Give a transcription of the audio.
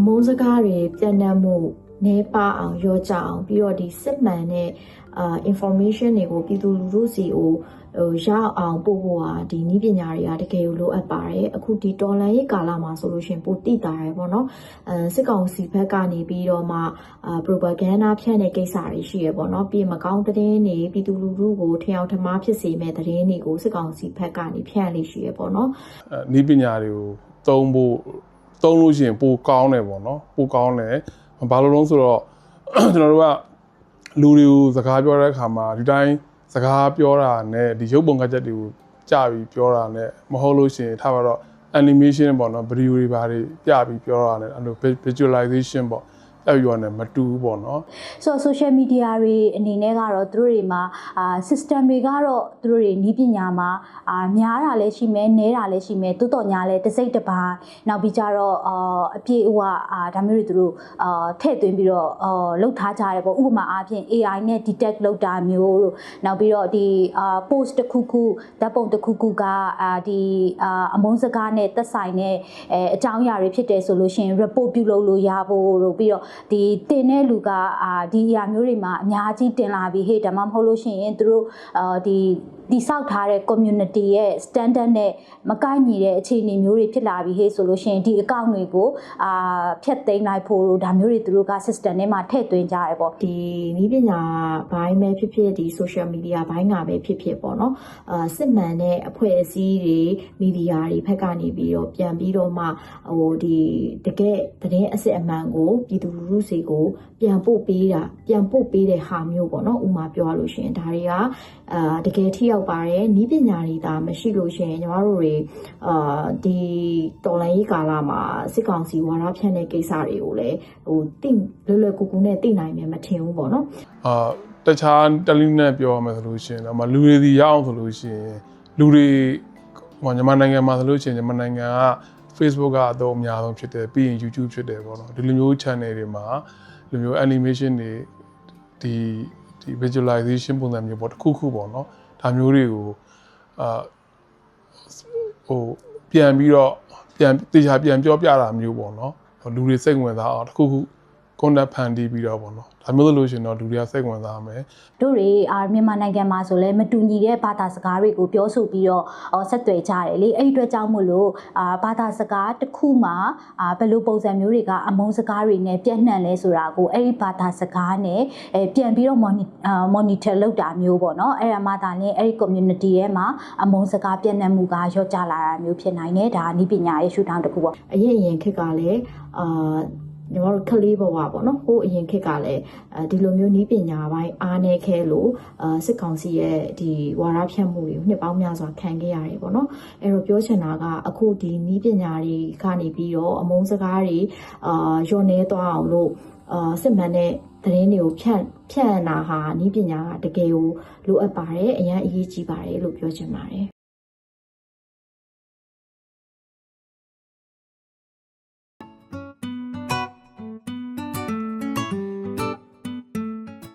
မုန်းစကားတွေပြန့်နှံ့မှုနေပါအောင်ရောကြအောင်ပြီးတော့ဒီစစ်မှန်တဲ့ information တွေကိုပြည်သူလူထုစီကိုရောက်အောင်ပို့ဖို့ဟာဒီနည်းပညာတွေကတကယ်ကိုလိုအပ်ပါတယ်အခုဒီတော်လန်ရေးကာလမှာဆိုလို့ရှိရင်ပိုတိတာရယ်ပေါ့နော်စစ်ကောင်စီဘက်ကနေပြီးတော့မှpropaganda ဖြန့်တဲ့ကိစ္စတွေရှိရပေါ့နော်ပြီးမကောင်းသတင်းတွေပြည်သူလူထုကိုထင်အောင်ထမှားဖြစ်စေမဲ့သတင်းတွေကိုစစ်ကောင်စီဘက်ကနေဖြန့်လေးရှိရပေါ့နော်နည်းပညာတွေကိုသုံးလို့ရှိရင်ပိုကောင်းတယ်ပေါ့နော်ပိုကောင်းတယ်ဘာလို့လဲဆိုတော့ကျွန်တော်တို့ကလူတွေကိုစကားပြောတဲ့အခါမှာဒီတိုင်းစကားပြောတာနဲ့ဒီရုပ်ပုံကချက်တွေကိုကြာပြီးပြောတာနဲ့မဟုတ်လို့ရှိရင်ထားပါတော့ animation ပေါ့နော်ဗီဒီယိုတွေဘာတွေပြပြီးပြောတာနဲ့အဲ့လို visualization ပေါ့အဲ့ဒီကနေမတူဘူးပေါ့နော်ဆိုတော့ social media တွေအနေနဲ့ကတော့သူတို့တွေမှာsystem တွေကတော့သူတို့တွေနည်းပညာမှာများတာလည်းရှိမယ်နည်းတာလည်းရှိမယ်တိုးတော်ညာလည်းတစ်စိတ်တစ်ပိုင်းနောက်ပြီးကြတော့အပြည့်အဝဒါမျိုးတွေသူတို့ထည့်သွင်းပြီးတော့လှုပ်ထားကြတယ်ပေါ့ဥပမာအားဖြင့် AI နဲ့ detect လုပ်တာမျိုးတို့နောက်ပြီးတော့ဒီ post တစ်ခုခုဓာတ်ပုံတစ်ခုခုကဒီအမုန်းစကားနဲ့သက်ဆိုင်တဲ့အကြောင်းအရာတွေဖြစ်တယ်ဆိုလို့ရှိရင် report ပြုလုပ်လို့ရဖို့တို့ပြီးတော့ဒီတင်တဲ့လူကဒီအရာမျိုးတွေမှာအများကြီးတင်လာပြီးဟေ့ဒါမှမဟုတ်လို့ရှိရင်သူတို့ဒီဆောက်ထားတဲ့ community ရဲ့ standard နဲ့မကိုက်ညီတဲ့အခြေအနေမျိုးတွေဖြစ်လာပြီးဟေ့ဆိုလို့ရှိရင်ဒီ account တွေကိုဖျက်သိမ်းလိုက်ဖို့ဒါမျိုးတွေသူတို့က system ထဲမှာထည့်သွင်းကြရပေါ့ဒီနည်းပညာဘိုင်းပဲဖြစ်ဖြစ်ဒီ social media ဘိုင်းကပဲဖြစ်ဖြစ်ပေါ့နော်စစ်မှန်တဲ့အဖွဲ့အစည်းတွေမီဒီယာတွေဘက်ကနေပြီးတော့ပြန်ပြီးတော့မှဒီတကယ်သတင်းအစစ်အမှန်ကိုပြည်သူလူထုစီကိုပြန်ပို့ပေးတဲ့ဟာမျိုးပေါ့နော်ဥမာပြောရလို့ရှိရင်ဒါတွေကတကယ်ထိရောက်ပါတယ်နည်းပညာတွေဒါမရှိလို့ရှိရင်ညီမတို့တွေဒီတော်လိုင်းရေးကာလမှာစစ်ကောင်စီဝါဒဖြန့်တဲ့ကိစ္စတွေကိုလည်းတိလွယ်ကူကူနဲ့သိနိုင်မယ်မထင်ဘူးပေါ့နော်တခြားတယ်လီနဲ့ပြောရမယ်ဆိုလို့ရှိရင်တော့လူတွေစီရအောင်ဆိုလို့ရှိရင်လူတွေမြန်မာနိုင်ငံမှာဆိုလို့ရှိရင်မြန်မာနိုင်ငံက Facebook ကအတော့အများဆုံးဖြစ်တယ်ပြီးရင် YouTube ဖြစ်တယ်ပေါ့နော်ဒီလိုမျိုး channel တွေမှာဒီလိုမျိုး animation တွေဒီ visualization ပုံစံမျိုးပေါ့တစ်ခုပေါ့နော်ဒါမျိုးတွေကိုပြန်ပြီးတော့တေချာပြန်ပြောပြတာမျိုးပေါ့နော်လူတွေစိတ်ဝင်စားအောင်တစ်ခု content ဖန်တီးပြီးတော့ပေါ့နော်ဒါမျိုးလို့ရှိရင်တော့လူတွေကစိတ်ဝင်စားမယ်တို့တွေမြန်မာနိုင်ငံမှာဆိုလဲမတူညီတဲ့ဘာသာစကားတွေကိုပြောဆိုပြီးတော့ဆက်သွယ်ကြတယ်လေအဲ့ဒီအတွက်ကြောင့်မို့လို့ဘာသာစကားတစ်ခုမှာဘယ်လိုပုံစံမျိုးတွေကအမုန်းစကားတွေနဲ့ပြန့်နှံ့လဲဆိုတာကိုအဲ့ဒီဘာသာစကားနဲ့ပြန်ပြီးတော့ monitor လုပ်တာမျိုးပေါ့နော်အဲ့ဒါမှသာလဲအဲ့ဒီ community ထဲမှာအမုန်းစကားပြန့်နှံ့မှုကလျော့ကျလာတာမျိုးဖြစ်နိုင်တယ်ဒါနည်းပညာရဲ့ရှုထောင့်တစ်ခုပေါ့အရင်ခေတ်ကလည်းညီမတို့ခလေးဘဝပေါ့နော်ဟိုအရင်ခေတ်ကလည်းဒီလိုမျိုးနည်းပညာပိုင်းအားနည်းခဲ့လို့စစ်ကောင်စီရဲ့ဒီဝါဒဖြန့်မှုတွေနှစ်ပေါင်းများစွာခံခဲ့ရတယ်ပေါ့နော်အဲ့တော့ပြောချင်တာကအခုဒီနည်းပညာတွေကနေပြီးတော့အမုန်းစကားတွေလျော့နေသွားအောင်လို့စစ်မှန်တဲ့သတင်းတွေကိုဖြန့်တာဟာနည်းပညာကတကယ်ကိုလိုအပ်ပါတယ်အရင်အရေးကြီးပါတယ်လို့ပြောချင်ပါတယ်